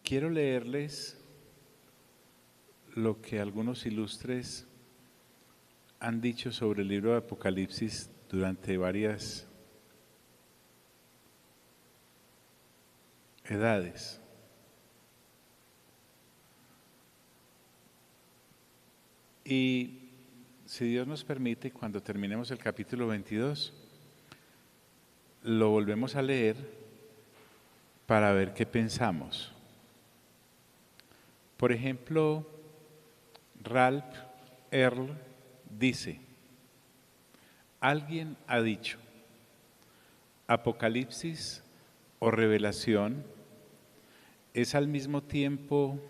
Quiero leerles lo que algunos ilustres han dicho sobre el libro de Apocalipsis durante varias edades. Y si Dios nos permite, cuando terminemos el capítulo 22, lo volvemos a leer para ver qué pensamos. Por ejemplo, Ralph Earl dice: alguien ha dicho, Apocalipsis o revelación es al mismo tiempo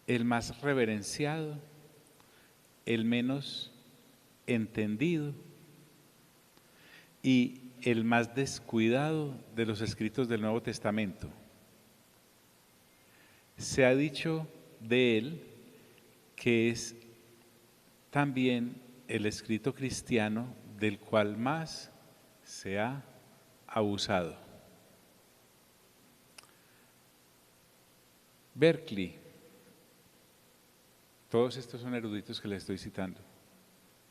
el más reverenciado, el menos entendido y el más descuidado de los escritos del Nuevo Testamento. Se ha dicho de él que es también el escrito cristiano del cual más se ha abusado. Berkeley, todos estos son eruditos que le estoy citando,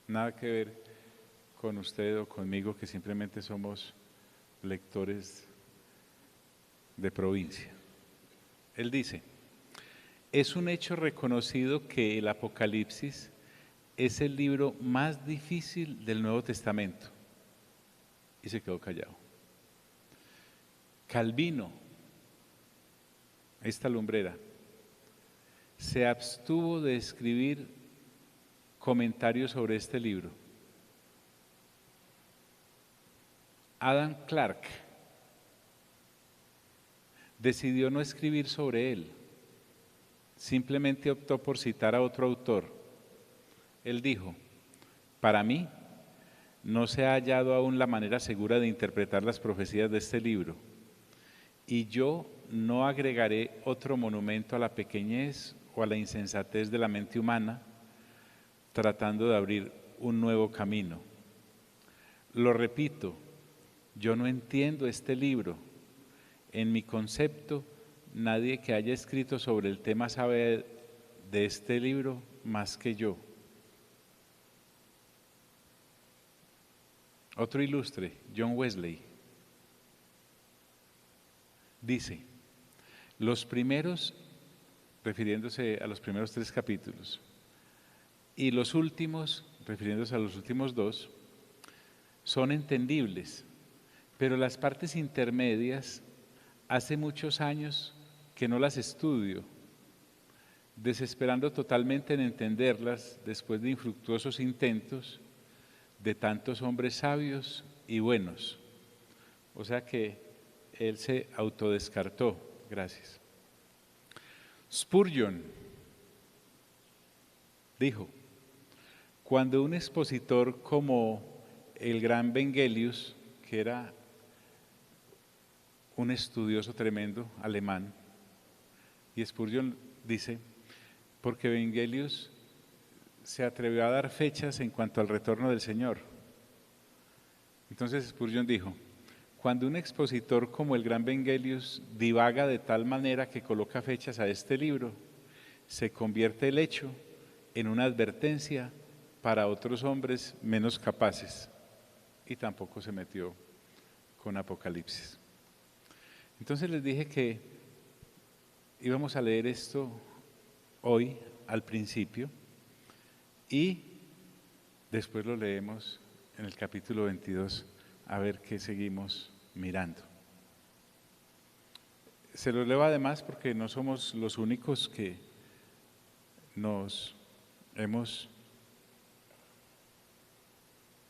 nada que ver con usted o conmigo, que simplemente somos lectores de provincia. Él dice: es un hecho reconocido que el Apocalipsis es el libro más difícil del Nuevo Testamento. Y se quedó callado. Calvino, esta lumbrera, se abstuvo de escribir comentarios sobre este libro. Adam Clark decidió no escribir sobre él, simplemente optó por citar a otro autor. Él dijo: para mí, no se ha hallado aún la manera segura de interpretar las profecías de este libro, y yo no agregaré otro monumento a la pequeñez o a la insensatez de la mente humana, tratando de abrir un nuevo camino. Lo repito, yo no entiendo este libro. En mi concepto, nadie que haya escrito sobre el tema sabe de este libro más que yo. Otro ilustre, John Wesley, dice: los primeros, refiriéndose a los primeros 3 capítulos, y los últimos, refiriéndose a los últimos 2, son entendibles, pero las partes intermedias hace muchos años que no las estudio, desesperando totalmente en entenderlas después de infructuosos intentos de tantos hombres sabios y buenos. O sea que él se autodescartó. Gracias. Spurgeon dijo: cuando un expositor como el gran Vengelius, que era un estudioso tremendo alemán, y Spurgeon dice, porque Vengelius se atrevió a dar fechas en cuanto al retorno del Señor. Entonces Spurgeon dijo: cuando un expositor como el gran Vengelius divaga de tal manera que coloca fechas a este libro, se convierte el hecho en una advertencia para otros hombres menos capaces. Y tampoco se metió con Apocalipsis. Entonces les dije que íbamos a leer esto hoy al principio y después lo leemos en el capítulo 22 a ver qué seguimos mirando. Se lo leo además porque no somos los únicos que nos hemos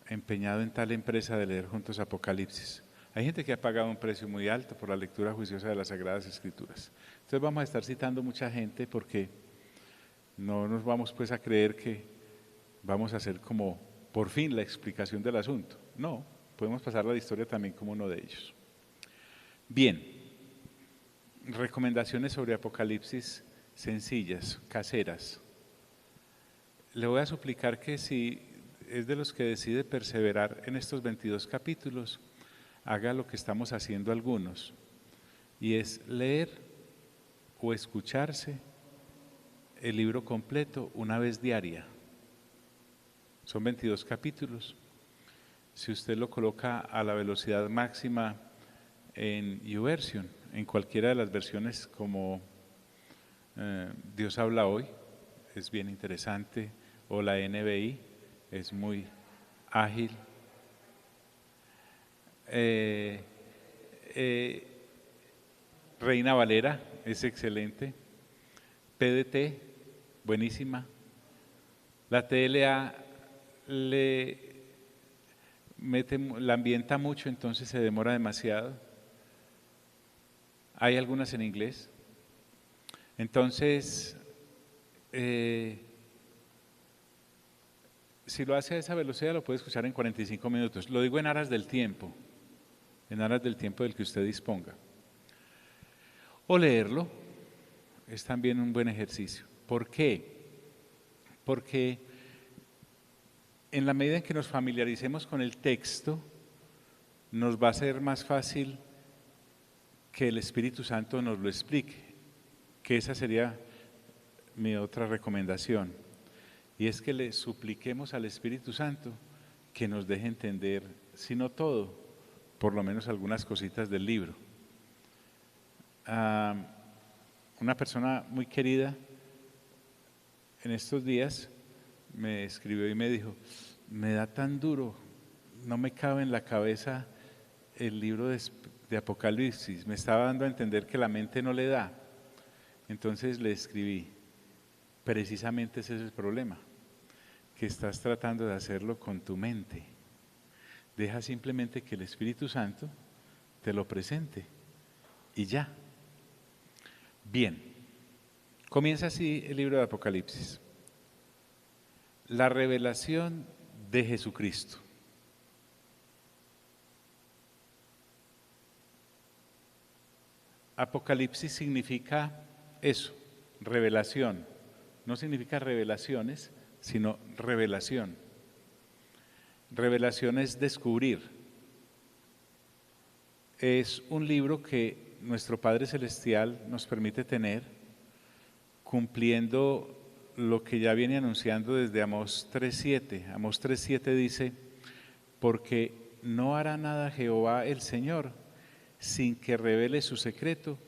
empeñado en tal empresa de leer juntos Apocalipsis. Hay gente que ha pagado un precio muy alto por la lectura juiciosa de las Sagradas Escrituras. Entonces vamos a estar citando mucha gente porque no nos vamos pues a creer que vamos a hacer como por fin la explicación del asunto. No, podemos pasar la historia también como uno de ellos. Bien, recomendaciones sobre Apocalipsis sencillas, caseras. le voy a suplicar que si es de los que decide perseverar en estos 22 capítulos, haga lo que estamos haciendo algunos, y es leer o escucharse el libro completo una vez diaria. Son 22 capítulos. Si usted lo coloca a la velocidad máxima en YouVersion, en cualquiera de las versiones como Dios habla hoy, es bien interesante, o la NBI, es muy ágil. Reina Valera es excelente. PDT, buenísima. La TLA la ambienta mucho, entonces se demora demasiado. Hay algunas en inglés. Entonces, si lo hace a esa velocidad, lo puede escuchar en 45 minutos. Lo digo en aras del tiempo del que usted disponga. O leerlo es también un buen ejercicio. ¿Por qué? Porque en la medida en que nos familiaricemos con el texto, nos va a ser más fácil que el Espíritu Santo nos lo explique, que esa sería mi otra recomendación, y es que le supliquemos al Espíritu Santo que nos deje entender, si no todo, por lo menos algunas cositas del libro. Una persona muy querida en estos días me escribió y me dijo: me da tan duro, no me cabe en la cabeza el libro de Apocalipsis, me estaba dando a entender que la mente no le da. Entonces le escribí: precisamente ese es el problema, que estás tratando de hacerlo con tu mente. Deja simplemente que el Espíritu Santo te lo presente y ya. Bien, comienza así el libro de Apocalipsis. La revelación de Jesucristo. Apocalipsis significa eso, revelación. No significa revelaciones, sino revelación. Revelación es descubrir. Es un libro que nuestro Padre Celestial nos permite tener, cumpliendo lo que ya viene anunciando desde Amós 3:7. Amós 3:7 dice: porque no hará nada Jehová el Señor sin que revele su secreto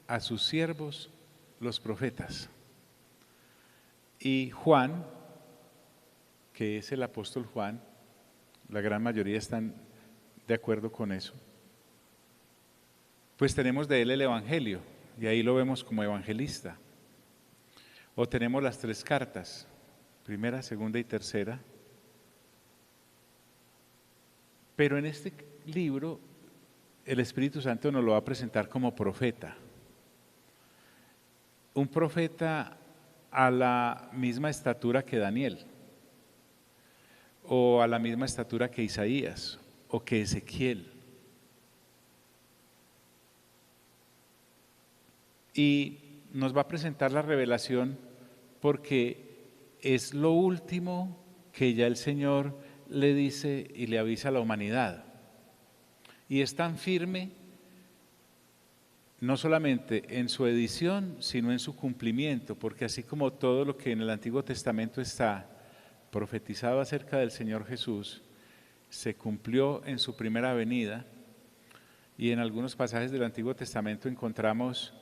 a sus siervos los profetas. Y Juan, que es el apóstol Juan, la gran mayoría están de acuerdo con eso, pues tenemos de él el Evangelio, y ahí lo vemos como evangelista. O tenemos las 3 cartas, primera, segunda y tercera. Pero en este libro el Espíritu Santo nos lo va a presentar como profeta. Un profeta a la misma estatura que Daniel, o a la misma estatura que Isaías, o que Ezequiel. Y nos va a presentar la revelación porque es lo último que ya el Señor le dice y le avisa a la humanidad. Y es tan firme, no solamente en su edición, sino en su cumplimiento, porque así como todo lo que en el Antiguo Testamento está profetizado acerca del Señor Jesús, se cumplió en su primera venida, y en algunos pasajes del Antiguo Testamento encontramos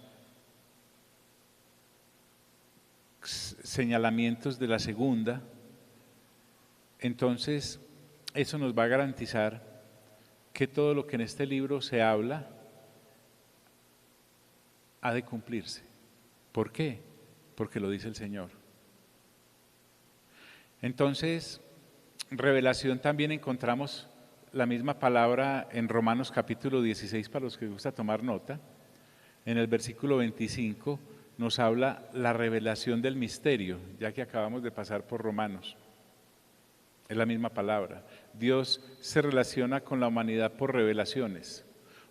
señalamientos de la segunda. Entonces eso nos va a garantizar que todo lo que en este libro se habla ha de cumplirse. ¿Por qué? Porque lo dice el Señor. Entonces, revelación también encontramos la misma palabra en Romanos capítulo 16, para los que les gusta tomar nota. En el versículo 25 nos habla la revelación del misterio, ya que acabamos de pasar por Romanos. Es la misma palabra. Dios se relaciona con la humanidad por revelaciones.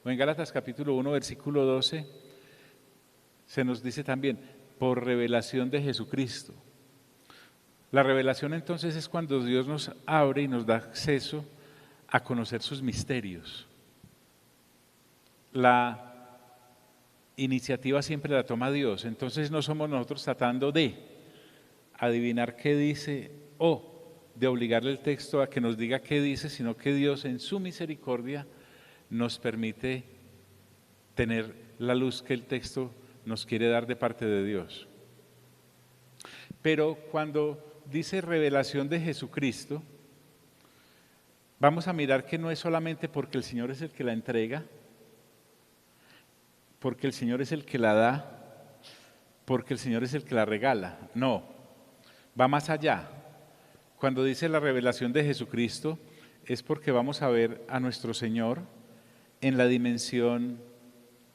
O en Gálatas capítulo 1, versículo 12, se nos dice también, por revelación de Jesucristo. La revelación entonces es cuando Dios nos abre y nos da acceso a conocer sus misterios. La iniciativa siempre la toma Dios, entonces no somos nosotros tratando de adivinar qué dice o de obligarle el texto a que nos diga qué dice, sino que Dios en su misericordia nos permite tener la luz que el texto nos quiere dar de parte de Dios. Pero cuando dice revelación de Jesucristo, vamos a mirar que no es solamente porque el Señor es el que la entrega, porque el Señor es el que la da, porque el Señor es el que la regala. No, va más allá. Cuando dice la revelación de Jesucristo, es porque vamos a ver a nuestro Señor en la dimensión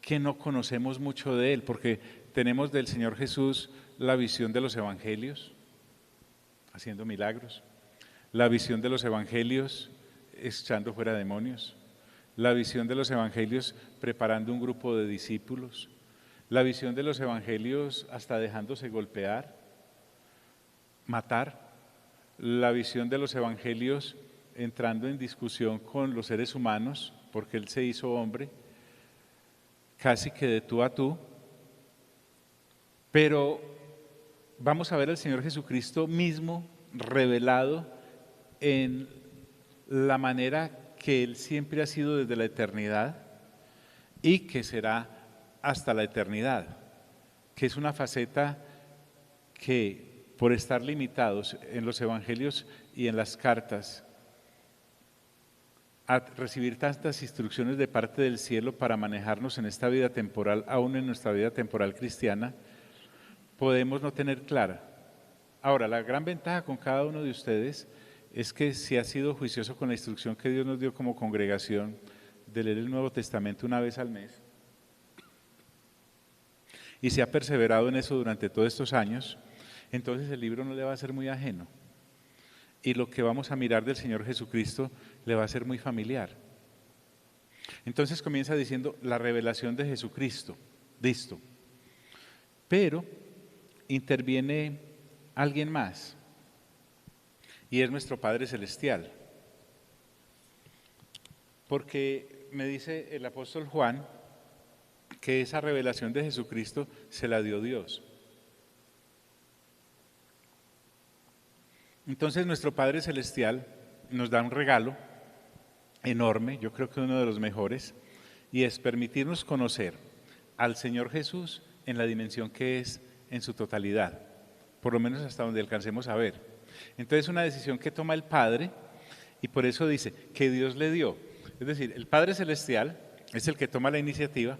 que no conocemos mucho de Él, porque tenemos del Señor Jesús la visión de los evangelios, haciendo milagros, la visión de los evangelios echando fuera demonios, la visión de los evangelios preparando un grupo de discípulos, la visión de los evangelios hasta dejándose golpear, matar, la visión de los evangelios entrando en discusión con los seres humanos, porque Él se hizo hombre, casi que de tú a tú, pero vamos a ver al Señor Jesucristo mismo revelado en la manera que Él siempre ha sido desde la eternidad y que será hasta la eternidad, que es una faceta que por estar limitados en los evangelios y en las cartas, a recibir tantas instrucciones de parte del cielo para manejarnos en esta vida temporal, aún en nuestra vida temporal cristiana, podemos no tener clara. Ahora, la gran ventaja con cada uno de ustedes es que si ha sido juicioso con la instrucción que Dios nos dio como congregación de leer el Nuevo Testamento una vez al mes, y se ha perseverado en eso durante todos estos años, entonces el libro no le va a ser muy ajeno. Y lo que vamos a mirar del Señor Jesucristo le va a ser muy familiar. Entonces comienza diciendo la revelación de Jesucristo, listo. Pero interviene alguien más, y es nuestro Padre Celestial. Porque me dice el apóstol Juan que esa revelación de Jesucristo se la dio Dios. Entonces nuestro Padre Celestial nos da un regalo enorme, yo creo que uno de los mejores, y es permitirnos conocer al Señor Jesús en la dimensión que es en su totalidad, por lo menos hasta donde alcancemos a ver. Entonces una decisión que toma el Padre, y por eso dice que Dios le dio. Es decir, el Padre Celestial es el que toma la iniciativa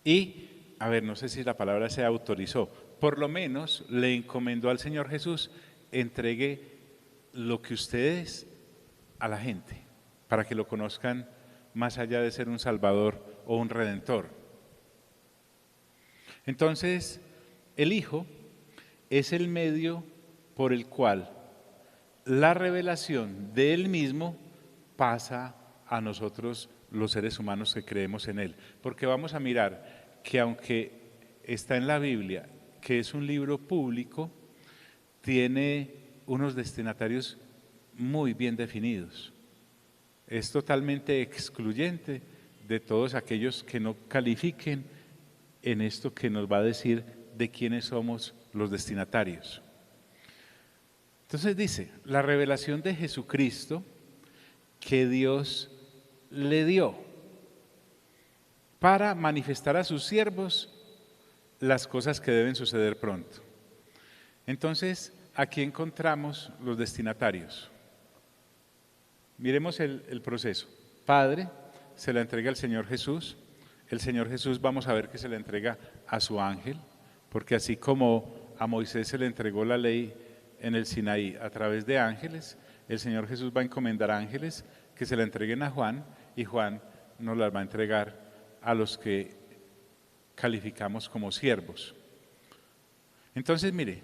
y, a ver, no sé si la palabra se autorizó, por lo menos le encomendó al Señor Jesús, entregue lo que ustedes a la gente, para que lo conozcan más allá de ser un Salvador o un Redentor. Entonces, el Hijo es el medio por el cual la revelación de Él mismo pasa a nosotros los seres humanos que creemos en Él. Porque vamos a mirar que aunque está en la Biblia, que es un libro público, tiene unos destinatarios muy bien definidos. Es totalmente excluyente de todos aquellos que no califiquen en esto que nos va a decir de quiénes somos los destinatarios. Entonces dice, la revelación de Jesucristo que Dios le dio para manifestar a sus siervos las cosas que deben suceder pronto. Entonces, aquí encontramos los destinatarios. Miremos el proceso. Padre, se la entrega al Señor Jesús. El Señor Jesús vamos a ver que se le entrega a su ángel, porque así como a Moisés se le entregó la ley en el Sinaí a través de ángeles, el Señor Jesús va a encomendar ángeles que se la entreguen a Juan y Juan nos las va a entregar a los que calificamos como siervos. Entonces, mire,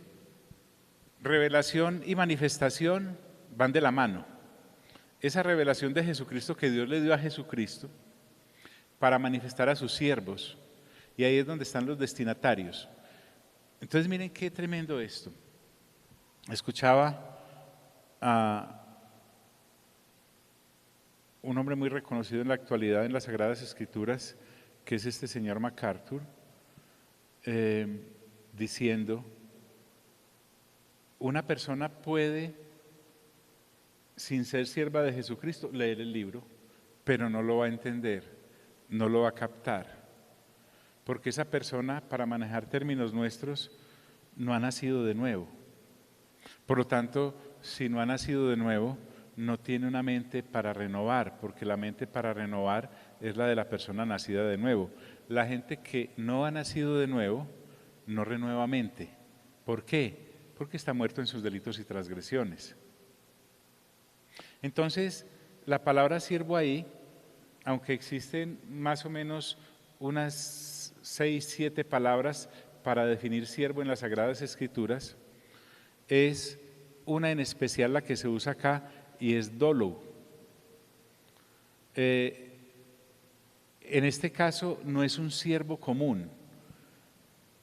revelación y manifestación van de la mano. Esa revelación de Jesucristo que Dios le dio a Jesucristo para manifestar a sus siervos, y ahí es donde están los destinatarios. Entonces miren qué tremendo esto. Escuchaba a un hombre muy reconocido en la actualidad en las Sagradas Escrituras, que es este señor MacArthur, diciendo, una persona puede, sin ser sierva de Jesucristo, leer el libro, pero no lo va a entender, no lo va a captar, porque esa persona, para manejar términos nuestros, no ha nacido de nuevo. Por lo tanto, si no ha nacido de nuevo, no tiene una mente para renovar, porque la mente para renovar es la de la persona nacida de nuevo. La gente que no ha nacido de nuevo, no renueva mente. ¿Por qué? Porque está muerto en sus delitos y transgresiones. Entonces, la palabra siervo ahí, aunque existen más o menos unas 6, 7 palabras para definir siervo en las Sagradas Escrituras, es una en especial la que se usa acá y es dolo. En este caso no es un siervo común,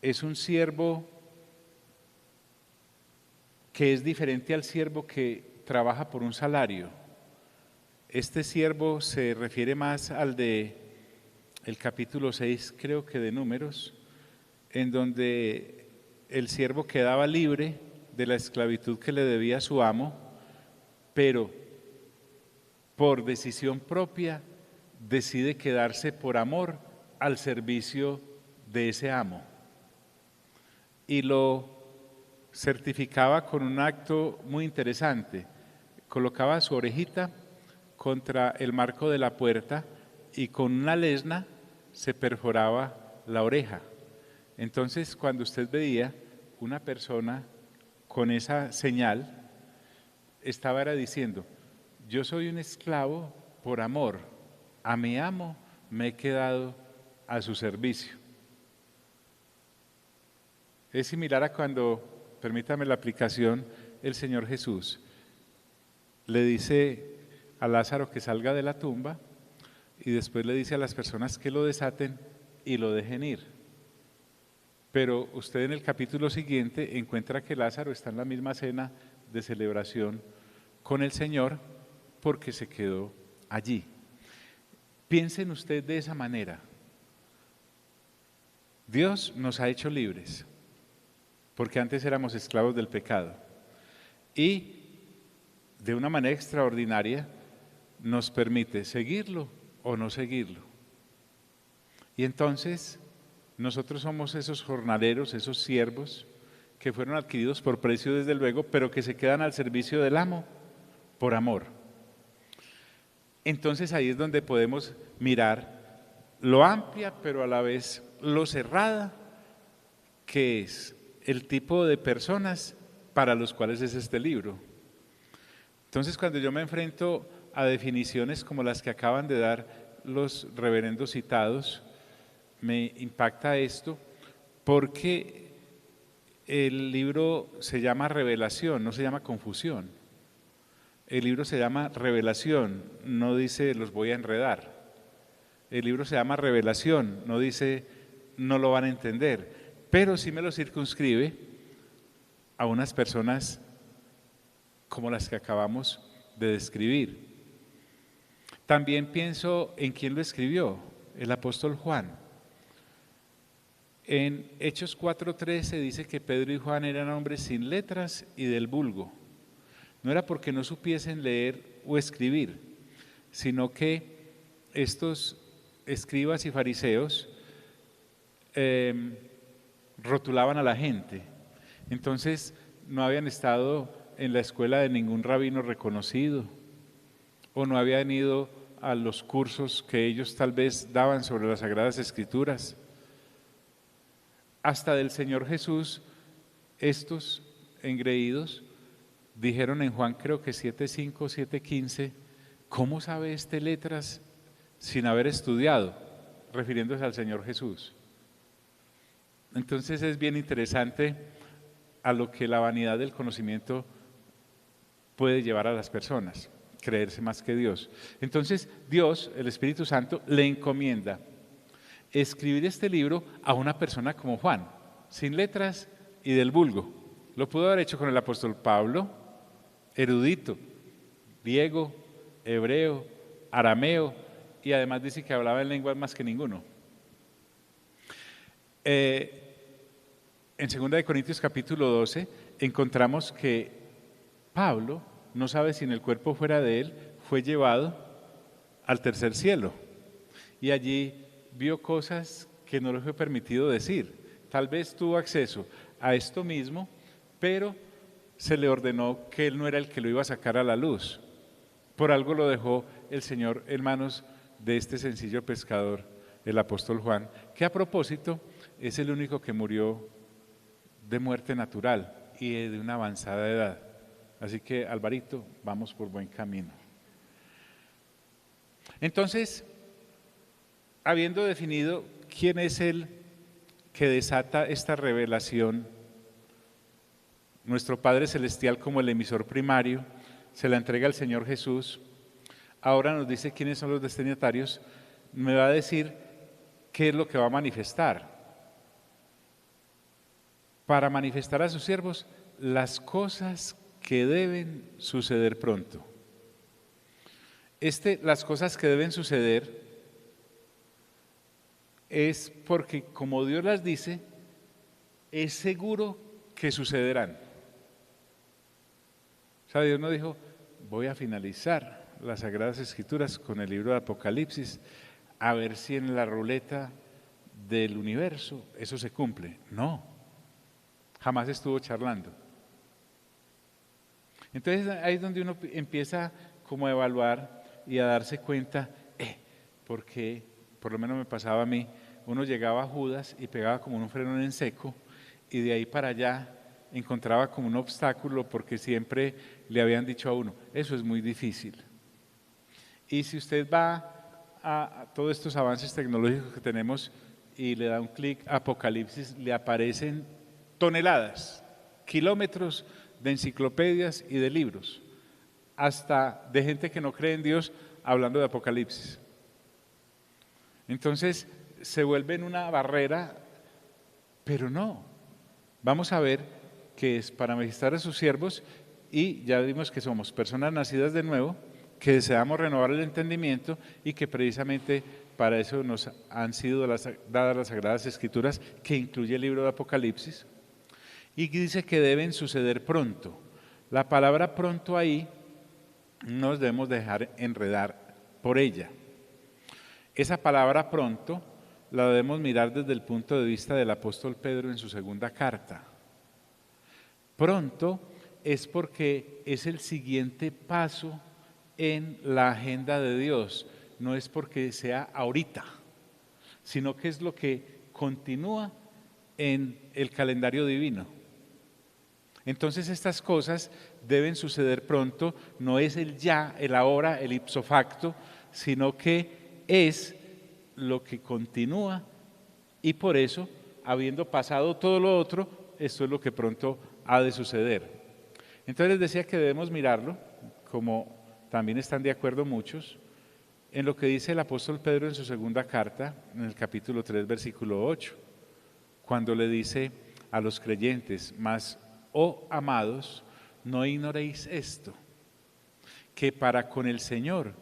es un siervo que es diferente al siervo que trabaja por un salario. Este siervo se refiere más al de el capítulo 6, creo que de Números, en donde el siervo quedaba libre de la esclavitud que le debía a su amo, pero por decisión propia decide quedarse por amor al servicio de ese amo. Y lo certificaba con un acto muy interesante. Colocaba su orejita contra el marco de la puerta y con una lesna se perforaba la oreja. Entonces, cuando usted veía una persona con esa señal, estaba diciendo, yo soy un esclavo por amor, a mi amo me he quedado a su servicio. Es similar a cuando, permítame la aplicación, el Señor Jesús le dice a Lázaro que salga de la tumba y después le dice a las personas que lo desaten y lo dejen ir. Pero usted en el capítulo siguiente encuentra que Lázaro está en la misma cena de celebración con el Señor porque se quedó allí. Piensen usted de esa manera. Dios nos ha hecho libres, porque antes éramos esclavos del pecado. Y de una manera extraordinaria nos permite seguirlo o no seguirlo. Y entonces nosotros somos esos jornaleros, esos siervos que fueron adquiridos por precio desde luego, pero que se quedan al servicio del amo por amor. Entonces ahí es donde podemos mirar lo amplia, pero a la vez lo cerrada, que es el tipo de personas para los cuales es este libro. Entonces, cuando yo me enfrento a definiciones como las que acaban de dar los reverendos citados, me impacta esto porque el libro se llama Revelación, no se llama Confusión. El libro se llama Revelación, no dice los voy a enredar. El libro se llama Revelación, no dice no lo van a entender, pero sí me lo circunscribe a unas personas como las que acabamos de describir. También pienso en quién lo escribió, el apóstol Juan. En Hechos 4:13 dice que Pedro y Juan eran hombres sin letras y del vulgo. No era porque no supiesen leer o escribir, sino que estos escribas y fariseos rotulaban a la gente. Entonces no habían estado en la escuela de ningún rabino reconocido o no habían ido a los cursos que ellos tal vez daban sobre las Sagradas Escrituras. Hasta del Señor Jesús, estos engreídos dijeron en Juan creo que 7:5, 7:15, ¿cómo sabe este letras sin haber estudiado? Refiriéndose al Señor Jesús. Entonces es bien interesante a lo que la vanidad del conocimiento puede llevar a las personas, creerse más que Dios. Entonces Dios, el Espíritu Santo, le encomienda escribir este libro a una persona como Juan, sin letras y del vulgo, Lo pudo haber hecho con el apóstol Pablo, erudito, griego, hebreo, arameo, y además dice que hablaba en lenguas más que ninguno. En 2 de Corintios capítulo 12 encontramos que Pablo no sabe si en el cuerpo fuera de él fue llevado al tercer cielo y allí vio cosas que no le fue permitido decir. Tal vez tuvo acceso a esto mismo, pero se le ordenó que él no era el que lo iba a sacar a la luz. Por algo lo dejó el Señor en manos de este sencillo pescador, el apóstol Juan, que a propósito es el único que murió de muerte natural y de una avanzada edad. Así que, Alvarito, vamos por buen camino. Entonces, habiendo definido quién es el que desata esta revelación, nuestro Padre Celestial como el emisor primario, se la entrega al Señor Jesús. Ahora nos dice quiénes son los destinatarios, me va a decir qué es lo que va a manifestar. Para manifestar a sus siervos las cosas que deben suceder pronto. Las cosas que deben suceder es porque como Dios las dice, es seguro que sucederán. O sea, Dios no dijo, voy a finalizar las Sagradas Escrituras con el libro de Apocalipsis, a ver si en la ruleta del universo eso se cumple. No, jamás estuvo charlando. Entonces ahí es donde uno empieza como a evaluar y a darse cuenta, porque por lo menos me pasaba a mí, uno llegaba a Judas y pegaba como un freno en seco y de ahí para allá encontraba como un obstáculo porque siempre le habían dicho a uno, eso es muy difícil. Y si usted va a todos estos avances tecnológicos que tenemos y le da un clic a Apocalipsis, le aparecen toneladas, kilómetros de enciclopedias y de libros, hasta de gente que no cree en Dios hablando de Apocalipsis. Entonces se vuelve en una barrera, pero no. Vamos a ver que es para manifestar a sus siervos y ya vimos que somos personas nacidas de nuevo, que deseamos renovar el entendimiento y que precisamente para eso nos han sido dadas las Sagradas Escrituras, que incluye el libro de Apocalipsis. Y dice que deben suceder pronto. La palabra pronto ahí no nos debemos dejar enredar por ella. Esa palabra pronto la debemos mirar desde el punto de vista del apóstol Pedro en su segunda carta. Pronto es porque es el siguiente paso en la agenda de Dios, no es porque sea ahorita, sino que es lo que continúa en el calendario divino. Entonces estas cosas deben suceder pronto, no es el ya, el ahora, el ipso facto, sino que es lo que continúa y por eso, habiendo pasado todo lo otro, esto es lo que pronto ha de suceder. Entonces les decía que debemos mirarlo, como también están de acuerdo muchos, en lo que dice el apóstol Pedro en su segunda carta, en el capítulo 3, versículo 8, cuando le dice a los creyentes, mas, oh amados, no ignoréis esto, que para con el Señor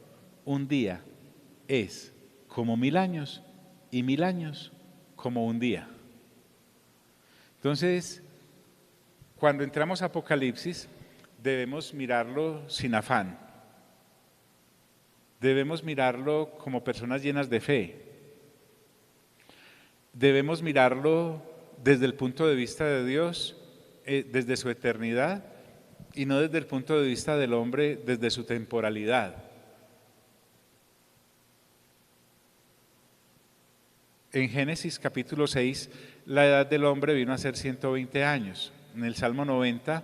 un día es como 1000 años y 1000 años como un día. Entonces, cuando entramos a Apocalipsis, debemos mirarlo sin afán. Debemos mirarlo como personas llenas de fe. Debemos mirarlo desde el punto de vista de Dios, desde su eternidad, y no desde el punto de vista del hombre, desde su temporalidad. En Génesis capítulo 6, la edad del hombre vino a ser 120 años. En el Salmo 90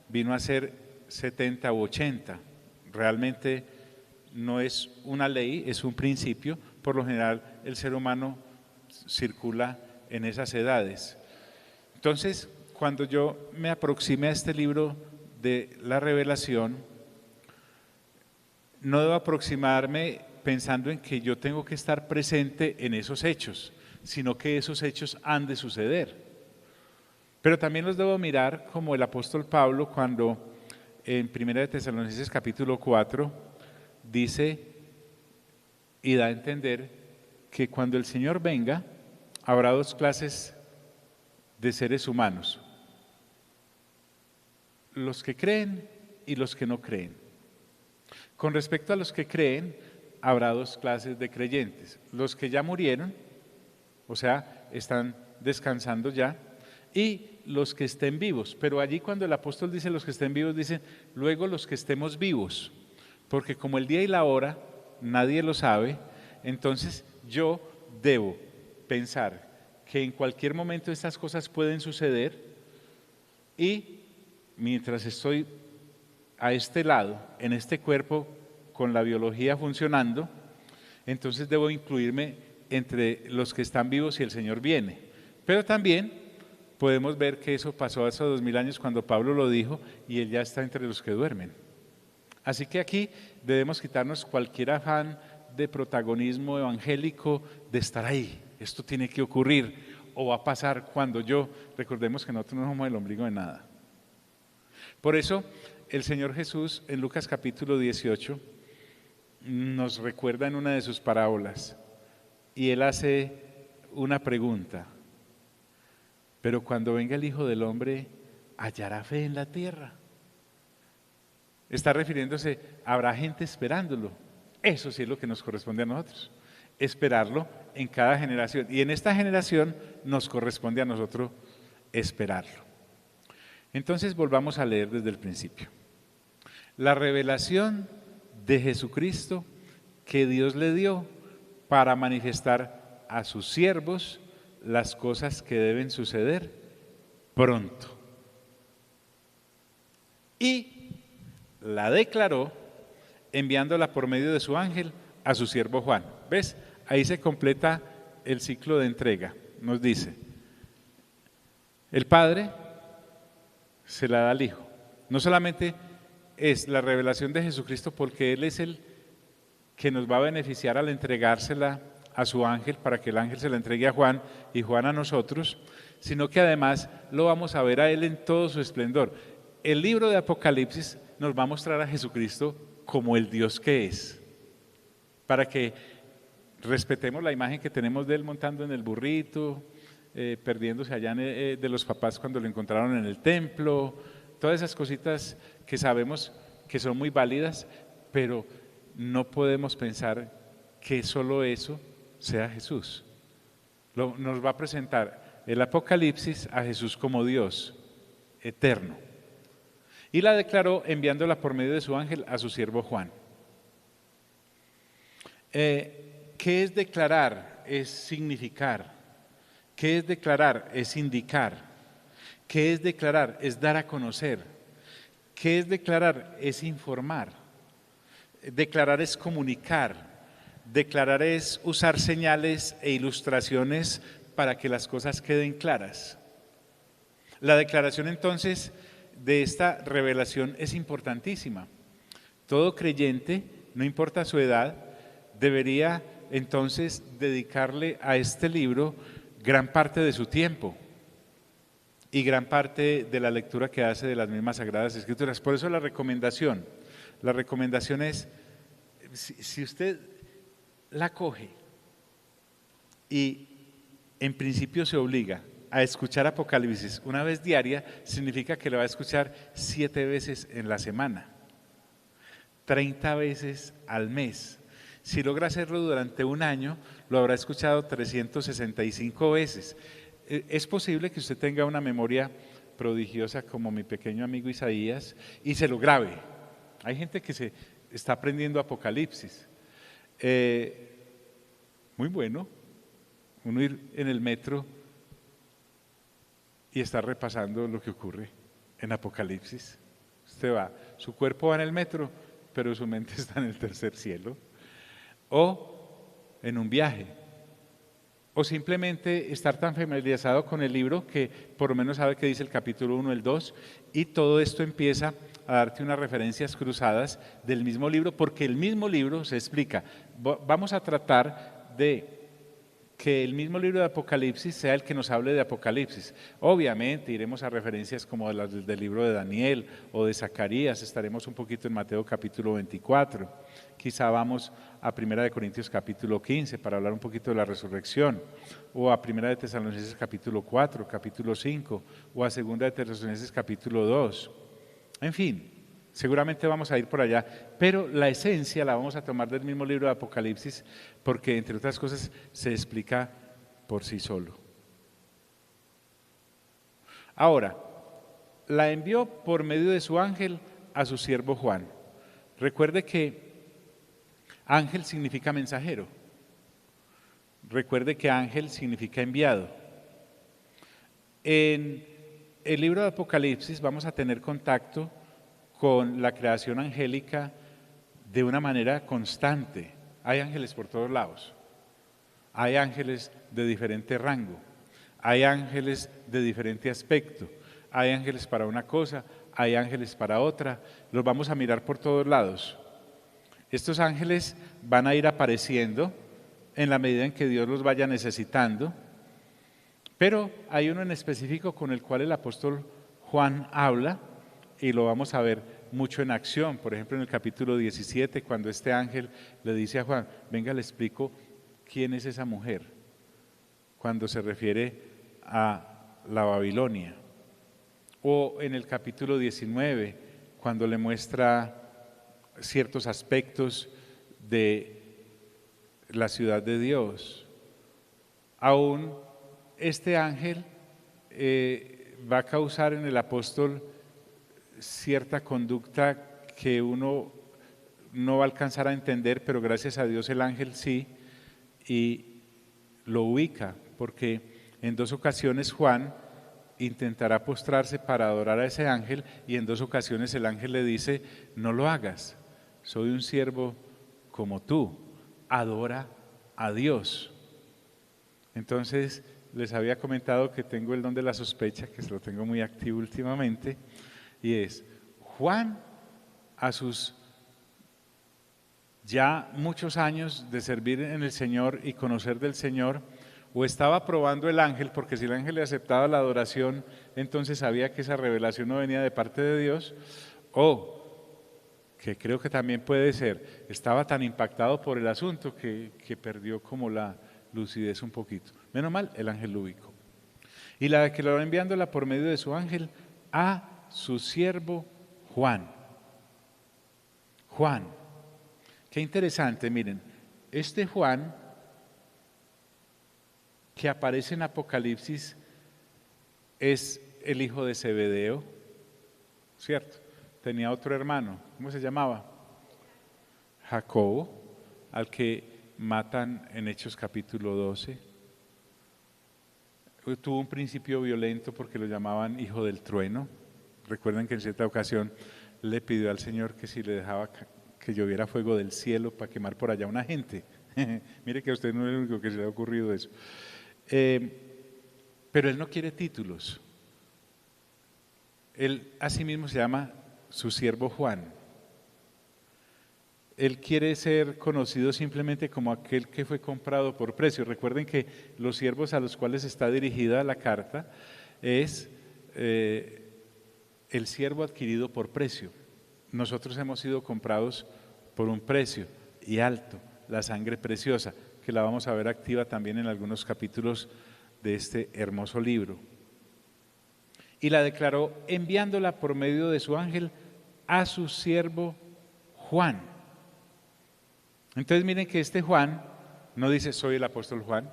vino a ser 70 u 80. Realmente no es una ley, es un principio. Por lo general, el ser humano circula en esas edades. Entonces, cuando yo me aproxime a este libro de la Revelación, no debo aproximarme pensando en que yo tengo que estar presente en esos hechos, sino que esos hechos han de suceder. Pero también los debo mirar como el apóstol Pablo cuando en 1 de Tesalonicenses capítulo 4 dice y da a entender que cuando el Señor venga habrá dos clases de seres humanos, los que creen y los que no creen. Con respecto a los que creen, habrá dos clases de creyentes, los que ya murieron, o sea, están descansando ya, y los que estén vivos. Pero allí cuando el apóstol dice los que estén vivos, dice luego los que estemos vivos, porque como el día y la hora nadie lo sabe, entonces yo debo pensar que en cualquier momento estas cosas pueden suceder y mientras estoy a este lado, en este cuerpo, con la biología funcionando, entonces debo incluirme entre los que están vivos y el Señor viene. Pero también podemos ver que eso pasó hace 2000 años cuando Pablo lo dijo y Él ya está entre los que duermen. Así que aquí debemos quitarnos cualquier afán de protagonismo evangélico, de estar ahí, esto tiene que ocurrir o va a pasar cuando yo, recordemos que nosotros no somos el ombligo de nada. Por eso el Señor Jesús en Lucas capítulo 18 nos recuerda en una de sus parábolas y Él hace una pregunta: pero cuando venga el Hijo del Hombre, ¿hallará fe en la tierra? Está refiriéndose, habrá gente esperándolo. Eso sí es lo que nos corresponde a nosotros, esperarlo en cada generación. Y en esta generación nos corresponde a nosotros esperarlo. Entonces volvamos a leer desde el principio. La revelación de Jesucristo que Dios le dio para manifestar a sus siervos las cosas que deben suceder pronto. Y la declaró enviándola por medio de su ángel a su siervo Juan. ¿Ves? Ahí se completa el ciclo de entrega. Nos dice, el Padre se la da al Hijo. No solamente es la revelación de Jesucristo porque Él es el que nos va a beneficiar al entregársela a su ángel para que el ángel se la entregue a Juan y Juan a nosotros, sino que además lo vamos a ver a Él en todo su esplendor. El libro de Apocalipsis nos va a mostrar a Jesucristo como el Dios que es, para que respetemos la imagen que tenemos de Él montando en el burrito, perdiéndose allá de los papás cuando lo encontraron en el templo, todas esas cositas que sabemos que son muy válidas, pero no podemos pensar que solo eso sea Jesús. Nos va a presentar el Apocalipsis a Jesús como Dios eterno. Y la declaró enviándola por medio de su ángel a su siervo Juan. ¿Qué es declarar? Es significar. ¿Qué es declarar? Es indicar. ¿Qué es declarar? Es dar a conocer. ¿Qué es declarar? Es informar. Declarar es comunicar. Declarar es usar señales e ilustraciones para que las cosas queden claras. La declaración entonces de esta revelación es importantísima. Todo creyente, no importa su edad, debería entonces dedicarle a este libro gran parte de su tiempo y gran parte de la lectura que hace de las mismas Sagradas Escrituras. Por eso la recomendación es, si usted la coge y en principio se obliga a escuchar Apocalipsis una vez diaria, significa que lo va a escuchar 7 veces en la semana, 30 veces al mes. Si logra hacerlo durante un año, lo habrá escuchado 365 veces. Es posible que usted tenga una memoria prodigiosa como mi pequeño amigo Isaías y se lo grabe. Hay gente que se está aprendiendo Apocalipsis. Muy bueno, uno ir en el metro y estar repasando lo que ocurre en Apocalipsis. Usted va, su cuerpo va en el metro, pero su mente está en el tercer cielo. O en un viaje. O simplemente estar tan familiarizado con el libro que por lo menos sabe que dice el capítulo 1, el 2, y todo esto empieza a darte unas referencias cruzadas del mismo libro, porque el mismo libro se explica. Vamos a tratar de que el mismo libro de Apocalipsis sea el que nos hable de Apocalipsis. Obviamente iremos a referencias como las del libro de Daniel o de Zacarías, estaremos un poquito en Mateo capítulo 24, quizá vamos a 1 de Corintios capítulo 15 para hablar un poquito de la resurrección, o a 1 de Tesalonicenses capítulo 4, capítulo 5, o a 2 de Tesalonicenses capítulo 2, en fin. Seguramente vamos a ir por allá, pero la esencia la vamos a tomar del mismo libro de Apocalipsis porque, entre otras cosas, se explica por sí solo. Ahora, la envió por medio de su ángel a su siervo Juan. Recuerde que ángel significa mensajero. Recuerde que ángel significa enviado. En el libro de Apocalipsis vamos a tener contacto con la creación angélica de una manera constante. Hay ángeles por todos lados, hay ángeles de diferente rango, hay ángeles de diferente aspecto, hay ángeles para una cosa, hay ángeles para otra, los vamos a mirar por todos lados. Estos ángeles van a ir apareciendo en la medida en que Dios los vaya necesitando, pero hay uno en específico con el cual el apóstol Juan habla, y lo vamos a ver mucho en acción, por ejemplo en el capítulo 17, cuando este ángel le dice a Juan, venga, le explico quién es esa mujer, cuando se refiere a la Babilonia. O en el capítulo 19, cuando le muestra ciertos aspectos de la ciudad de Dios. Aún este ángel va a causar en el apóstol cierta conducta que uno no va a alcanzar a entender, pero gracias a Dios el ángel sí, y lo ubica, porque en 2 ocasiones Juan intentará postrarse para adorar a ese ángel, y en 2 ocasiones el ángel le dice, no lo hagas, soy un siervo como tú, adora a Dios. Entonces les había comentado que tengo el don de la sospecha, que se lo tengo muy activo últimamente, y es, Juan a sus ya muchos años de servir en el Señor y conocer del Señor, o estaba probando el ángel, porque si el ángel le aceptaba la adoración, entonces sabía que esa revelación no venía de parte de Dios, o, que creo que también puede ser, estaba tan impactado por el asunto que perdió como la lucidez un poquito. Menos mal, el ángel lo ubicó. Y la que lo va enviándola por medio de su ángel a su siervo Juan. Juan, qué interesante, miren, este Juan que aparece en Apocalipsis es el hijo de Zebedeo, ¿cierto? Tenía otro hermano, ¿cómo se llamaba? Jacobo, al que matan en Hechos capítulo 12. Tuvo un principio violento porque lo llamaban hijo del trueno. Recuerden que en cierta ocasión le pidió al Señor que si le dejaba que lloviera fuego del cielo para quemar por allá una gente. Mire que a usted no es el único que se le ha ocurrido eso. Pero él no quiere títulos. Él asimismo se llama su siervo Juan. Él quiere ser conocido simplemente como aquel que fue comprado por precio. Recuerden que los siervos a los cuales está dirigida la carta es el siervo adquirido por precio. Nosotros hemos sido comprados por un precio y alto, la sangre preciosa, que la vamos a ver activa también en algunos capítulos de este hermoso libro. Y la declaró enviándola por medio de su ángel a su siervo Juan. Entonces miren que este Juan no dice soy el apóstol Juan,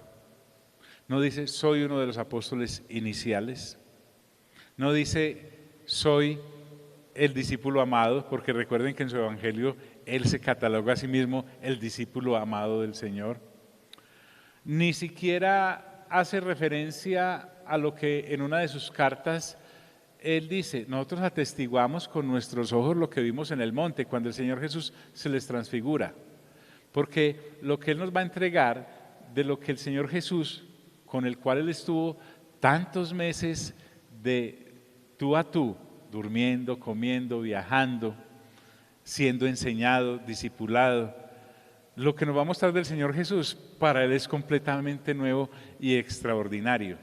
no dice soy uno de los apóstoles iniciales, no dice soy el discípulo amado, porque recuerden que en su evangelio él se cataloga a sí mismo el discípulo amado del Señor. Ni siquiera hace referencia a lo que en una de sus cartas él dice, nosotros atestiguamos con nuestros ojos lo que vimos en el monte, cuando el Señor Jesús se les transfigura, porque lo que él nos va a entregar de lo que el Señor Jesús, con el cual él estuvo tantos meses de tú a tú, durmiendo, comiendo, viajando, siendo enseñado, discipulado, Lo que nos va a mostrar del Señor Jesús, para Él es completamente nuevo y extraordinario,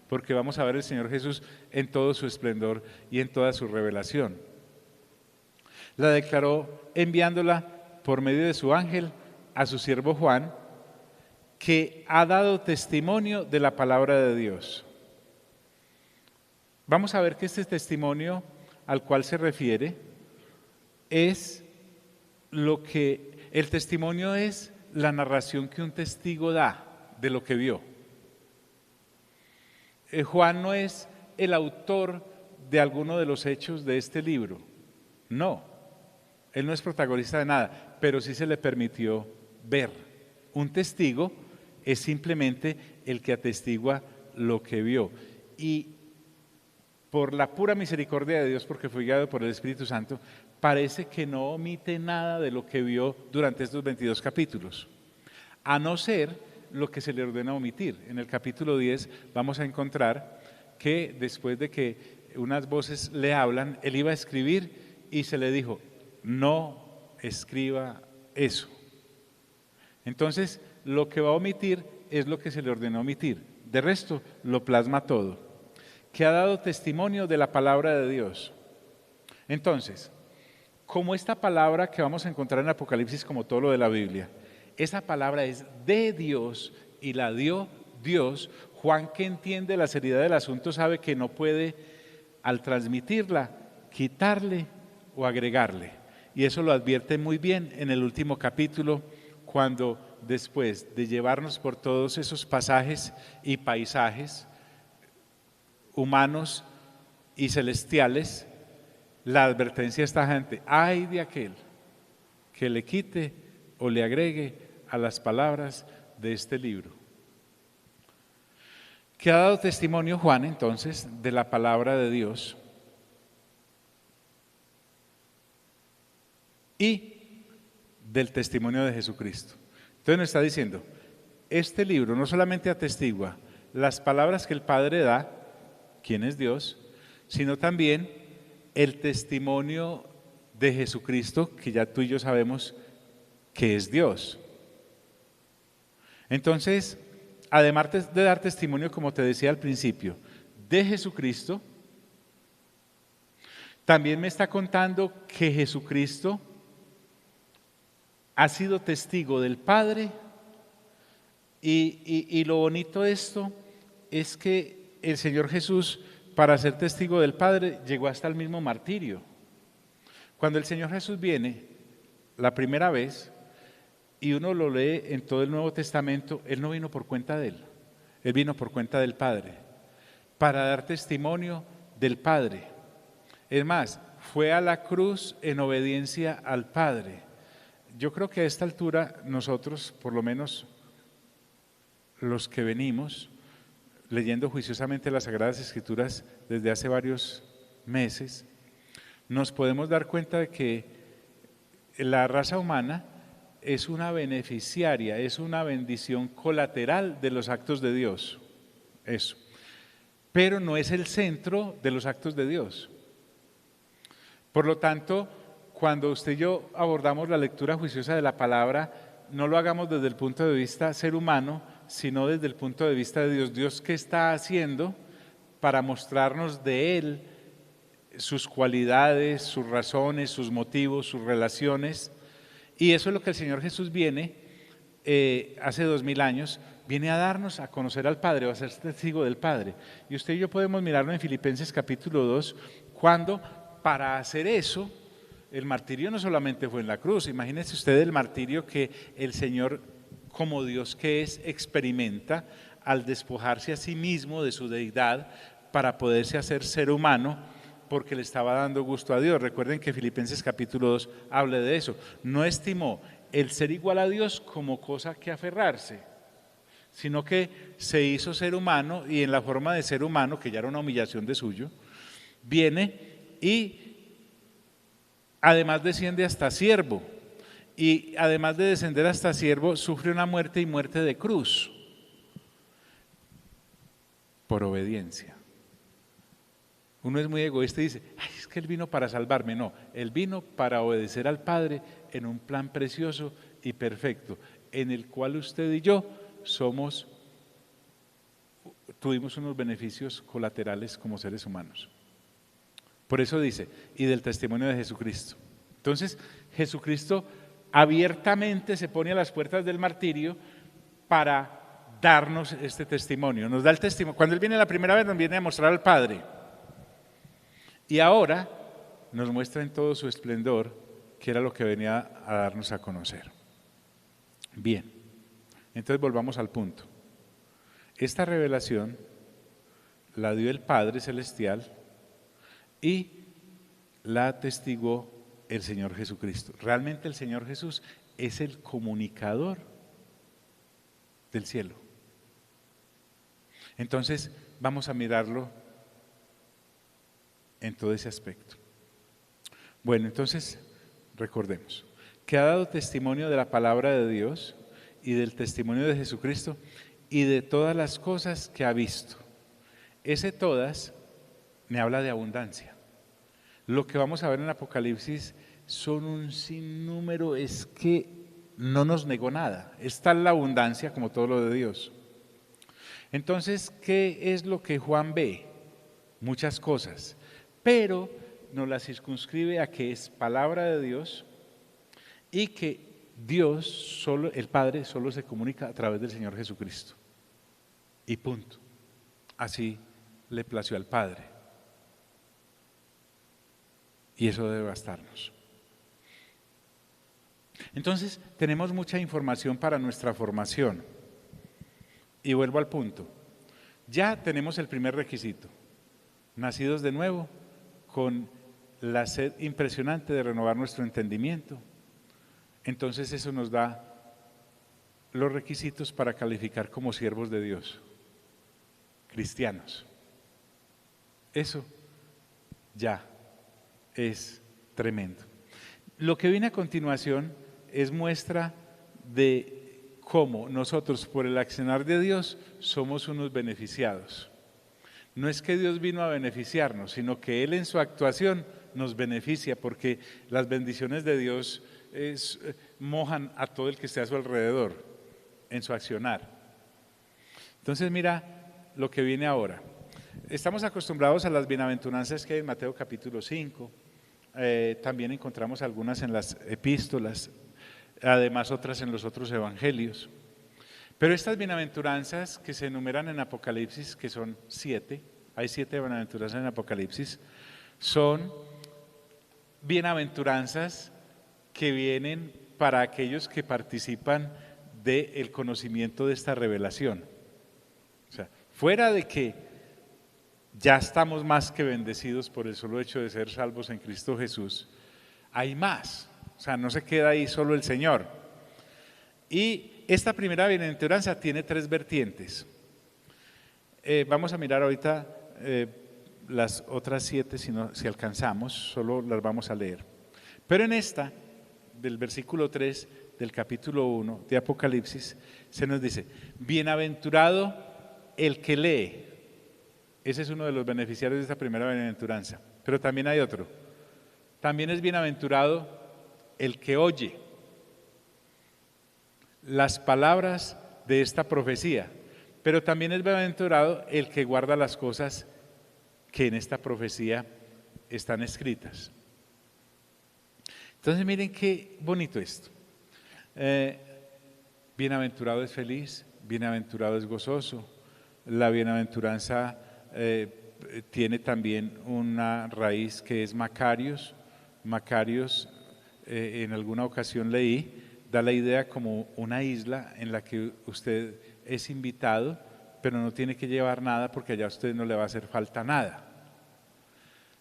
porque vamos a ver al Señor Jesús en todo su esplendor y en toda su revelación. La declaró enviándola por medio de su ángel a su siervo Juan, que ha dado testimonio de la palabra de Dios. Vamos a ver que este testimonio al cual se refiere es el testimonio es la narración que un testigo da de lo que vio. Juan no es el autor de alguno de los hechos de este libro, no, él no es protagonista de nada, pero sí se le permitió ver. Un testigo es simplemente el que atestigua lo que vio, y por la pura misericordia de Dios, porque fue guiado por el Espíritu Santo, parece que no omite nada de lo que vio durante estos 22 capítulos, a no ser lo que se le ordena omitir. En el capítulo 10 vamos a encontrar que después de que unas voces le hablan, él iba a escribir y se le dijo, no escriba eso. Entonces, lo que va a omitir es lo que se le ordenó omitir. De resto, lo plasma todo. Que ha dado testimonio de la palabra de Dios. Entonces, como esta palabra que vamos a encontrar en Apocalipsis, como todo lo de la Biblia, esa palabra es de Dios y la dio Dios, Juan, que entiende la seriedad del asunto, sabe que no puede, al transmitirla, quitarle o agregarle. Y eso lo advierte muy bien en el último capítulo, cuando después de llevarnos por todos esos pasajes y paisajes humanos y celestiales, la advertencia está tajante: ay de aquel que le quite o le agregue a las palabras de este libro. Que ha dado testimonio Juan entonces de la palabra de Dios y del testimonio de Jesucristo. Entonces nos está diciendo, este libro no solamente atestigua las palabras que el Padre da, quién es Dios, sino también el testimonio de Jesucristo, que ya tú y yo sabemos que es Dios. Entonces, además de dar testimonio, como te decía al principio, de Jesucristo, también me está contando que Jesucristo ha sido testigo del Padre, y lo bonito de esto es que el Señor Jesús, para ser testigo del Padre, llegó hasta el mismo martirio. Cuando el Señor Jesús viene la primera vez, y uno lo lee en todo el Nuevo Testamento, Él no vino por cuenta de Él, Él vino por cuenta del Padre, para dar testimonio del Padre. Es más, fue a la cruz en obediencia al Padre. Yo creo que a esta altura nosotros, por lo menos los que venimos leyendo juiciosamente las Sagradas Escrituras desde hace varios meses, nos podemos dar cuenta de que la raza humana es una beneficiaria, es una bendición colateral de los actos de Dios, eso, pero no es el centro de los actos de Dios. Por lo tanto, cuando usted y yo abordamos la lectura juiciosa de la palabra, no lo hagamos desde el punto de vista ser humano, sino desde el punto de vista de Dios. Dios, ¿qué está haciendo para mostrarnos de Él sus cualidades, sus razones, sus motivos, sus relaciones? Y eso es lo que el Señor Jesús viene, hace 2000 años, viene a darnos a conocer al Padre, a ser testigo del Padre. Y usted y yo podemos mirarlo en Filipenses capítulo 2, cuando para hacer eso, el martirio no solamente fue en la cruz. Imagínese usted el martirio que el Señor, como Dios que es, experimenta al despojarse a sí mismo de su deidad para poderse hacer ser humano, porque le estaba dando gusto a Dios. Recuerden que Filipenses capítulo 2 habla de eso. No estimó el ser igual a Dios como cosa que aferrarse, sino que se hizo ser humano, y en la forma de ser humano, que ya era una humillación de suyo, viene y además desciende hasta siervo, y además de descender hasta siervo, sufre una muerte, y muerte de cruz, por obediencia. Uno es muy egoísta y dice, ay, es es que Él vino para salvarme. No, Él vino para obedecer al Padre en un plan precioso y perfecto, en el cual usted y yo tuvimos unos beneficios colaterales como seres humanos. Por eso dice, y del testimonio de Jesucristo. Entonces, Jesucristo abiertamente se pone a las puertas del martirio para darnos este testimonio. Nos da el testimonio. Cuando Él viene la primera vez, nos viene a mostrar al Padre. Y ahora nos muestra en todo su esplendor, que era lo que venía a darnos a conocer. Bien, entonces volvamos al punto. Esta revelación la dio el Padre Celestial y la atestiguó el Señor Jesucristo. Realmente el Señor Jesús es el comunicador del cielo. Entonces vamos a mirarlo en todo ese aspecto. Bueno, entonces recordemos que ha dado testimonio de la palabra de Dios y del testimonio de Jesucristo y de todas las cosas que ha visto. Ese todas me habla de abundancia. Lo que vamos a ver en Apocalipsis son un sinnúmero, es que no nos negó nada. Está en la abundancia como todo lo de Dios. Entonces, ¿qué es lo que Juan ve? Muchas cosas, pero nos la circunscribe a que es palabra de Dios y que Dios, el Padre, solo se comunica a través del Señor Jesucristo. Y punto. Así le plació al Padre. Y eso debe bastarnos. Entonces, tenemos mucha información para nuestra formación. Y vuelvo al punto. Ya tenemos el primer requisito. Nacidos de nuevo, con la sed impresionante de renovar nuestro entendimiento. Entonces eso nos da los requisitos para calificar como siervos de Dios, cristianos. Eso ya es tremendo. Lo que viene a continuación es muestra de cómo nosotros, por el accionar de Dios, somos unos beneficiados. No es que Dios vino a beneficiarnos, sino que Él en su actuación nos beneficia, porque las bendiciones de Dios mojan a todo el que esté a su alrededor en su accionar. Entonces mira lo que viene ahora. Estamos acostumbrados a las bienaventuranzas que hay en Mateo capítulo 5, también encontramos algunas en las epístolas, además otras en los otros evangelios. Pero estas bienaventuranzas que se enumeran en Apocalipsis, que son 7, hay 7 bienaventuranzas en Apocalipsis, son bienaventuranzas que vienen para aquellos que participan del conocimiento de esta revelación. O sea, fuera de que ya estamos más que bendecidos por el solo hecho de ser salvos en Cristo Jesús, hay más. O sea, no se queda ahí solo el Señor. Y esta primera bienaventuranza tiene 3 vertientes. Vamos a mirar ahorita las otras 7, si alcanzamos, solo las vamos a leer. Pero en esta, del versículo 3 del capítulo 1 de Apocalipsis, se nos dice, bienaventurado el que lee. Ese es uno de los beneficiarios de esta primera bienaventuranza. Pero también hay otro. También es bienaventurado el que oye las palabras de esta profecía, pero también es bienaventurado el que guarda las cosas que en esta profecía están escritas. Entonces miren qué bonito esto. Bienaventurado es feliz, bienaventurado es gozoso. La bienaventuranza tiene también una raíz que es Macarios. Macarios, en alguna ocasión leí, da la idea como una isla en la que usted es invitado, pero no tiene que llevar nada porque allá a usted no le va a hacer falta nada.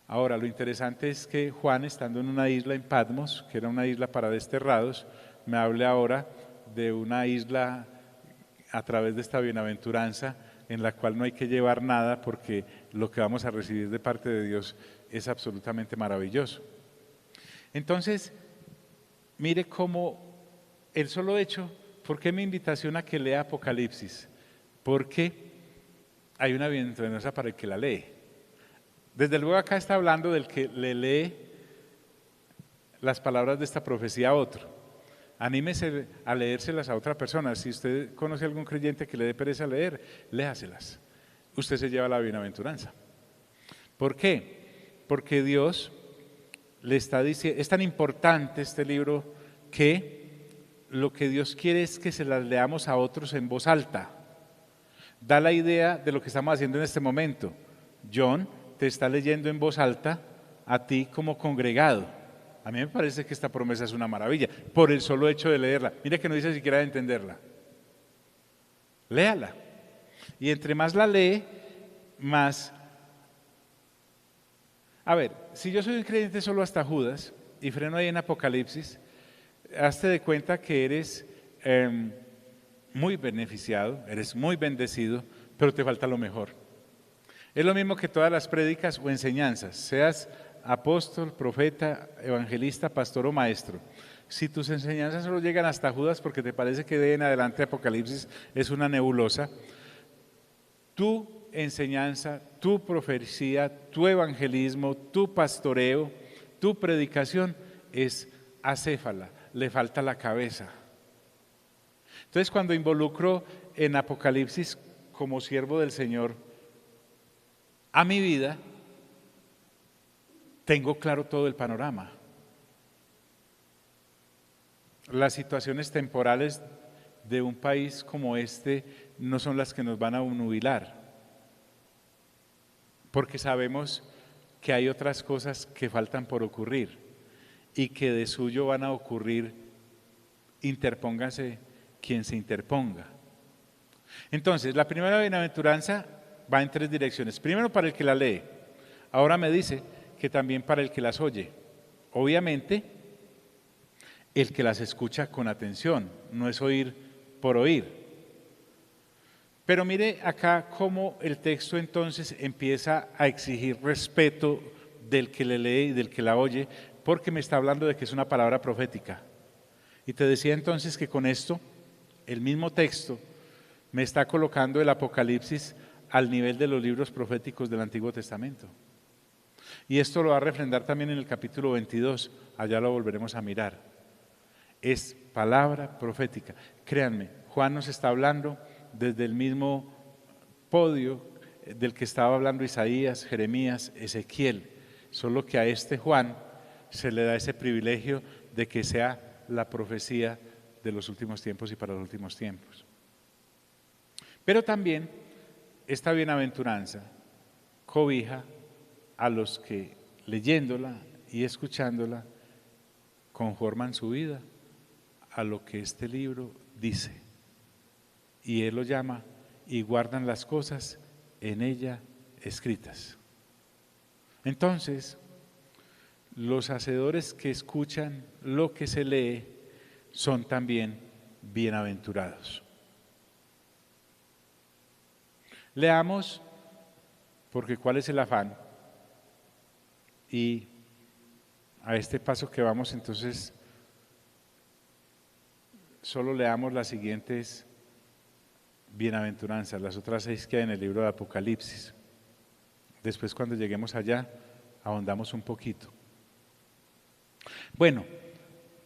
Ahora, lo interesante es que Juan, estando en una isla en Patmos, que era una isla para desterrados, me hable ahora de una isla a través de esta bienaventuranza en la cual no hay que llevar nada porque lo que vamos a recibir de parte de Dios es absolutamente maravilloso. Entonces, mire cómo el solo hecho, ¿por qué mi invitación a que lea Apocalipsis? Porque hay una bienaventuranza para el que la lee. Desde luego acá está hablando del que le lee las palabras de esta profecía a otro. Anímese a leérselas a otra persona. Si usted conoce a algún creyente que le dé pereza leer, léaselas. Usted se lleva la bienaventuranza. ¿Por qué? Porque Dios le está diciendo, es tan importante este libro que lo que Dios quiere es que se las leamos a otros en voz alta. Da la idea de lo que estamos haciendo en este momento. John te está leyendo en voz alta a ti como congregado. A mí me parece que esta promesa es una maravilla, por el solo hecho de leerla. Mire que no dice siquiera de entenderla. Léala. Y entre más la lee, más... A ver, si yo soy un creyente solo hasta Judas y freno ahí en Apocalipsis, hazte de cuenta que eres muy beneficiado, eres muy bendecido, pero te falta lo mejor. Es lo mismo que todas las prédicas o enseñanzas, seas apóstol, profeta, evangelista, pastor o maestro. Si tus enseñanzas solo llegan hasta Judas porque te parece que de en adelante Apocalipsis es una nebulosa, tu enseñanza, tu profecía, tu evangelismo, tu pastoreo, tu predicación es acéfala, le falta la cabeza. Entonces, cuando involucro en Apocalipsis como siervo del Señor a mi vida, tengo claro todo el panorama. Las situaciones temporales de un país como este no son las que nos van a obnubilar, porque sabemos que hay otras cosas que faltan por ocurrir y que de suyo van a ocurrir, interpóngase quien se interponga. Entonces, la primera bienaventuranza va en tres direcciones. Primero, para el que la lee. Ahora me dice que también para el que las oye. Obviamente, el que las escucha con atención, no es oír por oír. Pero mire acá cómo el texto entonces empieza a exigir respeto del que le lee y del que la oye, porque me está hablando de que es una palabra profética. Y te decía entonces que con esto, el mismo texto me está colocando el Apocalipsis al nivel de los libros proféticos del Antiguo Testamento. Y esto lo va a refrendar también en el capítulo 22, allá lo volveremos a mirar. Es palabra profética. Créanme, Juan nos está hablando desde el mismo podio del que estaba hablando Isaías, Jeremías, Ezequiel, solo que a este Juan se le da ese privilegio de que sea la profecía de los últimos tiempos y para los últimos tiempos. Pero también esta bienaventuranza cobija a los que leyéndola y escuchándola conforman su vida a lo que este libro dice. Y él lo llama y guardan las cosas en ella escritas. Entonces, los hacedores que escuchan lo que se lee son también bienaventurados. Leamos, porque ¿cuál es el afán? Y a este paso que vamos, entonces, solo leamos las siguientes bienaventuranzas, las otras 6 que hay en el libro de Apocalipsis. Después, cuando lleguemos allá, ahondamos un poquito. Bueno,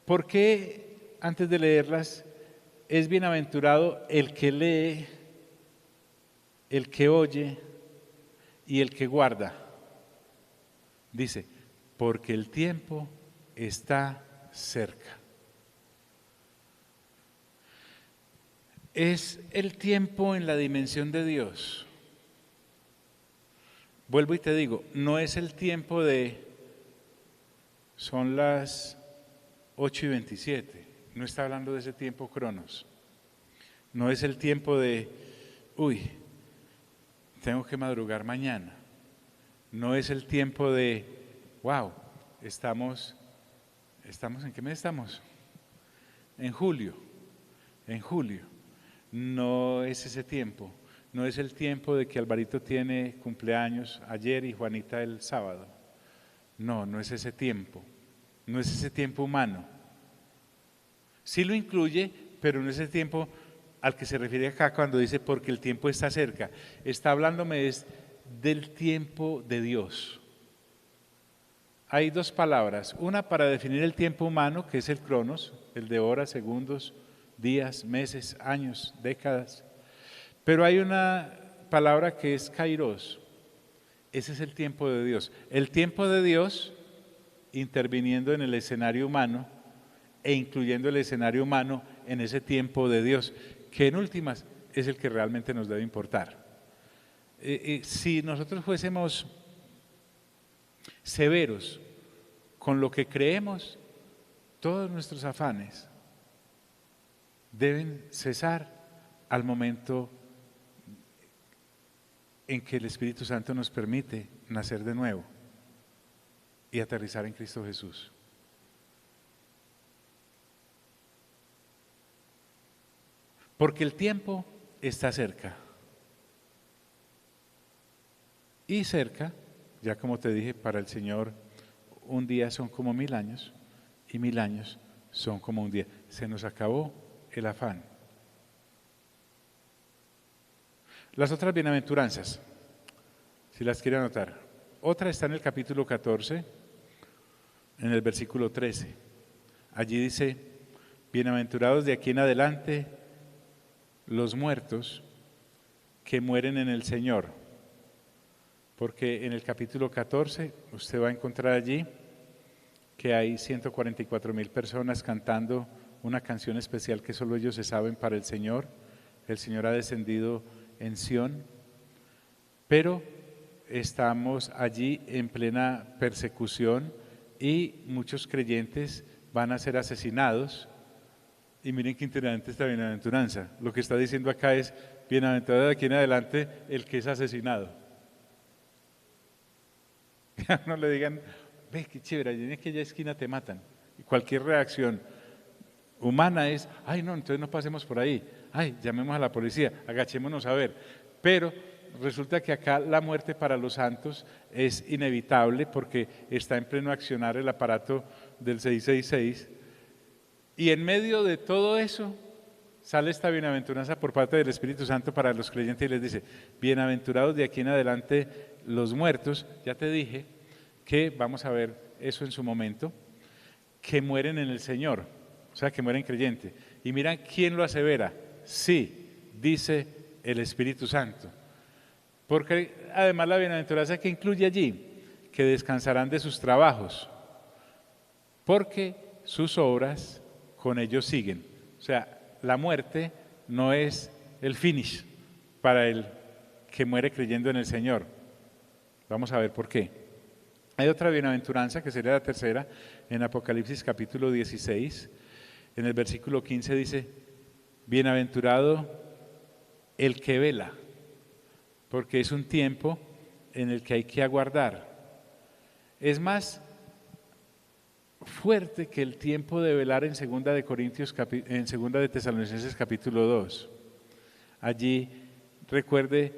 ¿por qué antes de leerlas es bienaventurado el que lee, el que oye y el que guarda? Dice, porque el tiempo está cerca. Es el tiempo en la dimensión de Dios. Vuelvo y te digo, no es el tiempo de, son las 8:27, no está hablando de ese tiempo cronos. No es el tiempo de, tengo que madrugar mañana. No es el tiempo de, estamos ¿en qué mes estamos? En julio. No es ese tiempo, no es el tiempo de que Alvarito tiene cumpleaños ayer y Juanita el sábado. No es ese tiempo, no es ese tiempo humano. Sí lo incluye, pero no es ese tiempo al que se refiere acá cuando dice porque el tiempo está cerca. Está hablándome del tiempo de Dios. hay dos palabras, una para definir el tiempo humano, que es el cronos, el de horas, segundos, días, meses, años, décadas, pero hay una palabra que es kairos, ese es el tiempo de Dios. El tiempo de Dios interviniendo en el escenario humano e incluyendo el escenario humano en ese tiempo de Dios, que en últimas es el que realmente nos debe importar. Si nosotros fuésemos severos con lo que creemos, todos nuestros afanes deben cesar al momento en que el Espíritu Santo nos permite nacer de nuevo y aterrizar en Cristo Jesús. Porque el tiempo está cerca. Y cerca, ya como te dije, para el Señor un día son como 1000 años y 1000 años son como un día. Se nos acabó el afán. Las otras bienaventuranzas, si las quiere anotar. Otra está en el capítulo 14, en el versículo 13. Allí dice, bienaventurados de aquí en adelante los muertos que mueren en el Señor. Porque en el capítulo 14 usted va a encontrar allí que hay 144,000 personas cantando una canción especial que solo ellos se saben para el Señor. El Señor ha descendido en Sión, pero estamos allí en plena persecución y muchos creyentes van a ser asesinados. Y miren qué interesante esta bienaventuranza. Lo que está diciendo acá es, bienaventurado de aquí en adelante el que es asesinado. No le digan, ve qué chévere, allí en aquella esquina te matan. Y cualquier reacción humana es, ay no, entonces no pasemos por ahí, ay, llamemos a la policía, agachémonos a ver. Pero resulta que acá la muerte para los santos es inevitable porque está en pleno accionar el aparato del 666. Y en medio de todo eso sale esta bienaventuranza por parte del Espíritu Santo para los creyentes y les dice, bienaventurados de aquí en adelante los muertos, ya te dije que vamos a ver eso en su momento, que mueren en el Señor, o sea, que mueren creyentes. Y miran quién lo asevera, sí, dice el Espíritu Santo. Porque además la bienaventuranza que incluye allí, que descansarán de sus trabajos, porque sus obras con ellos siguen. O sea, la muerte no es el finish para el que muere creyendo en el Señor. Vamos a ver por qué. Hay otra bienaventuranza que sería la tercera, en Apocalipsis capítulo 16, en el versículo 15 dice, bienaventurado el que vela, porque es un tiempo en el que hay que aguardar. Es más fuerte que el tiempo de velar en segunda de Corintios, en segunda de Tesalonicenses capítulo 2. Allí, recuerde,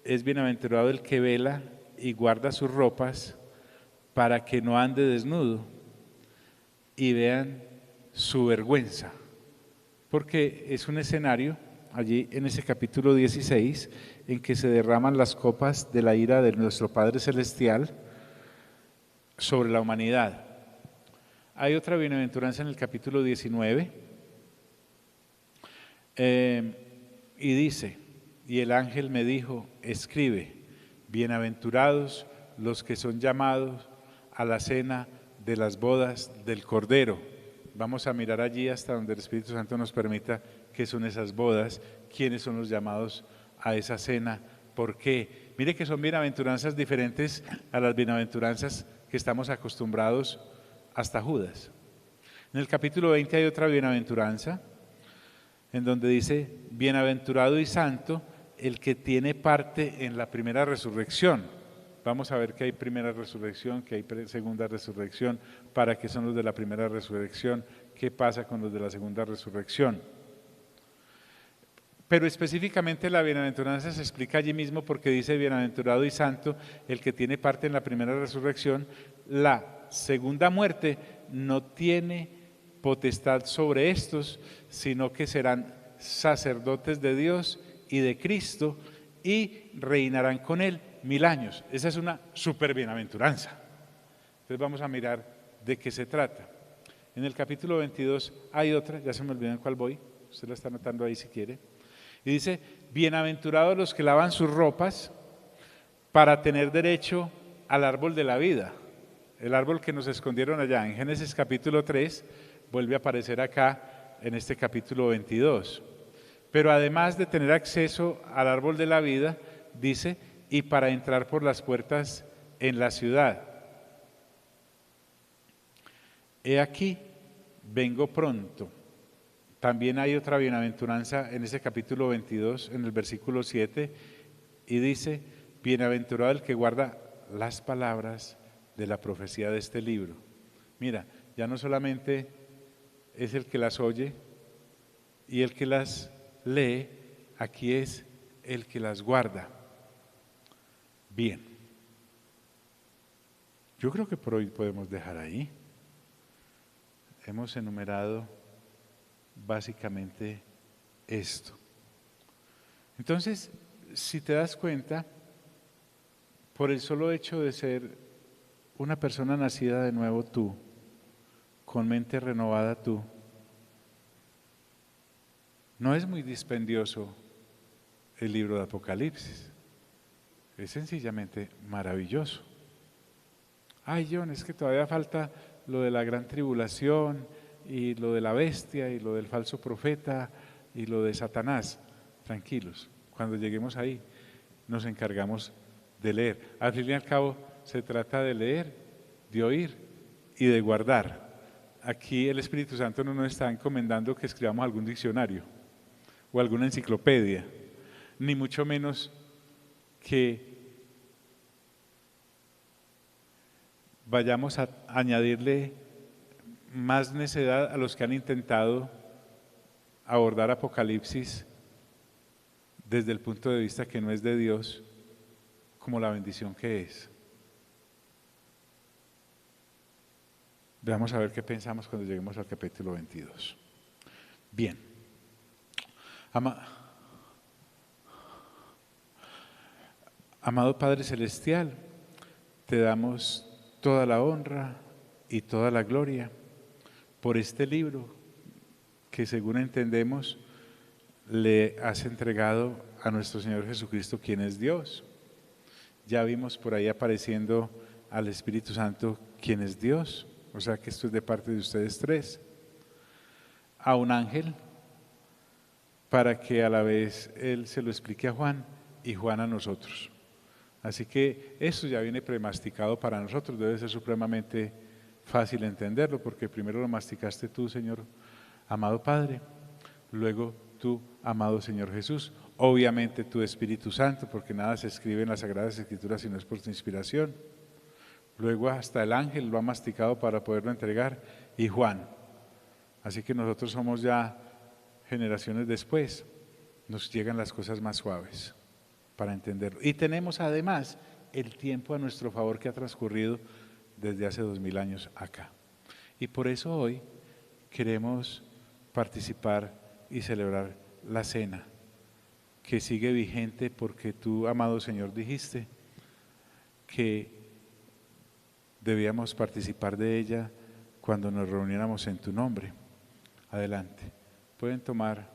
es bienaventurado el que vela y guarda sus ropas para que no ande desnudo y vean su vergüenza. Porque es un escenario, allí en ese capítulo 16, en que se derraman las copas de la ira de nuestro Padre Celestial sobre la humanidad. Hay otra bienaventuranza en el capítulo 19 y dice, y el ángel me dijo, escribe, bienaventurados los que son llamados a la cena de las bodas del Cordero. Vamos a mirar allí hasta donde el Espíritu Santo nos permita qué son esas bodas, quiénes son los llamados a esa cena, por qué. Mire que son bienaventuranzas diferentes a las bienaventuranzas que estamos acostumbrados hasta Judas. En el capítulo 20 hay otra bienaventuranza, en donde dice, bienaventurado y santo el que tiene parte en la primera resurrección. Vamos a ver que hay primera resurrección, que hay segunda resurrección, para qué son los de la primera resurrección, qué pasa con los de la segunda resurrección. Pero específicamente la bienaventuranza se explica allí mismo porque dice bienaventurado y santo el que tiene parte en la primera resurrección. La segunda muerte no tiene potestad sobre estos, sino que serán sacerdotes de Dios y de Cristo y reinarán con él 1000 años. Esa es una super bienaventuranza. Entonces vamos a mirar de qué se trata. En el capítulo 22 hay otra, ya se me olvidó en cuál voy, usted la está anotando ahí si quiere. Y dice, bienaventurados los que lavan sus ropas para tener derecho al árbol de la vida. El árbol que nos escondieron allá en Génesis capítulo 3 vuelve a aparecer acá en este capítulo 22. Pero además de tener acceso al árbol de la vida, dice, y para entrar por las puertas en la ciudad. He aquí, vengo pronto. También hay otra bienaventuranza en ese capítulo 22, en el versículo 7, y dice, bienaventurado el que guarda las palabras de la profecía de este libro. Mira, ya no solamente es el que las oye y el que las lee, aquí es el que las guarda. Bien, yo creo que por hoy podemos dejar ahí. Hemos enumerado básicamente esto. Entonces, si te das cuenta, por el solo hecho de ser una persona nacida de nuevo tú, con mente renovada tú, no es muy dispendioso el libro de Apocalipsis. Es sencillamente maravilloso. Ay, John, es que todavía falta lo de la gran tribulación y lo de la bestia y lo del falso profeta y lo de Satanás. Tranquilos, cuando lleguemos ahí nos encargamos de leer. Al fin y al cabo se trata de leer, de oír y de guardar. Aquí el Espíritu Santo no nos está encomendando que escribamos algún diccionario o alguna enciclopedia, ni mucho menos que vayamos a añadirle más necedad a los que han intentado abordar Apocalipsis desde el punto de vista que no es de Dios, como la bendición que es. Veamos a ver qué pensamos cuando lleguemos al capítulo 22. Bien. Amado Padre Celestial, te damos toda la honra y toda la gloria por este libro que, según entendemos, le has entregado a nuestro Señor Jesucristo, quien es Dios. Ya vimos por ahí apareciendo al Espíritu Santo, quien es Dios, o sea que esto es de parte de ustedes tres. A un ángel, para que a la vez él se lo explique a Juan y Juan a nosotros. Así que esto ya viene premasticado para nosotros, debe ser supremamente fácil entenderlo, porque primero lo masticaste tú, Señor, amado Padre, luego tú, amado Señor Jesús, obviamente tu Espíritu Santo, porque nada se escribe en las Sagradas Escrituras si no es por tu inspiración, luego hasta el ángel lo ha masticado para poderlo entregar, y Juan. Así que nosotros somos ya generaciones después, nos llegan las cosas más suaves para entenderlo. Y tenemos además el tiempo a nuestro favor que ha transcurrido desde hace 2000 años acá. Y por eso hoy queremos participar y celebrar la cena, que sigue vigente porque tú, amado Señor, dijiste que debíamos participar de ella cuando nos reuniéramos en tu nombre. Adelante. Pueden tomar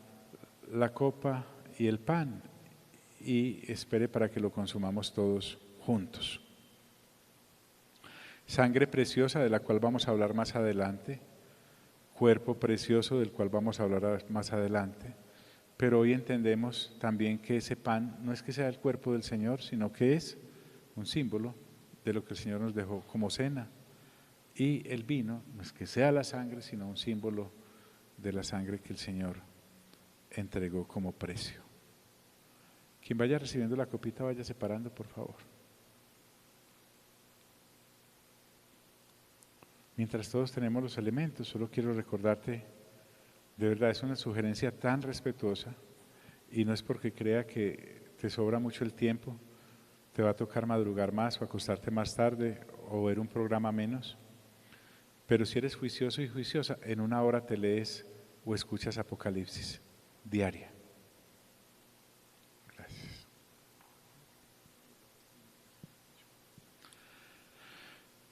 la copa y el pan y espere para que lo consumamos todos juntos. Sangre preciosa de la cual vamos a hablar más adelante, cuerpo precioso del cual vamos a hablar más adelante, pero hoy entendemos también que ese pan no es que sea el cuerpo del Señor, sino que es un símbolo de lo que el Señor nos dejó como cena, y el vino no es que sea la sangre, sino un símbolo de la sangre que el Señor entregó como precio. Quien vaya recibiendo la copita, vaya separando, por favor. Mientras todos tenemos los elementos, solo quiero recordarte, de verdad es una sugerencia tan respetuosa, y no es porque crea que te sobra mucho el tiempo, te va a tocar madrugar más o acostarte más tarde o ver un programa menos, pero si eres juicioso y juiciosa, en una hora te lees o escuchas Apocalipsis diaria. Gracias.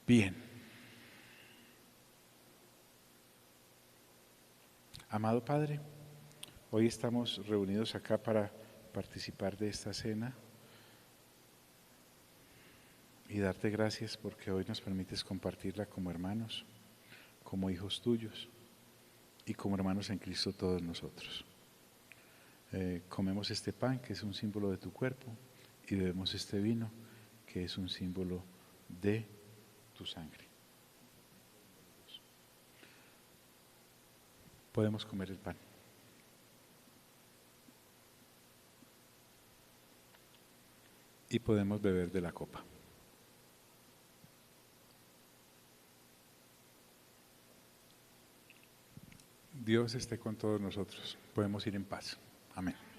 Bien. Amado Padre, hoy estamos reunidos acá para participar de esta cena y darte gracias porque hoy nos permites compartirla como hermanos, como hijos tuyos y como hermanos en Cristo todos nosotros. Comemos este pan que es un símbolo de tu cuerpo y bebemos este vino que es un símbolo de tu sangre. Podemos comer el pan. Y podemos beber de la copa. Dios esté con todos nosotros. Podemos ir en paz. Amén.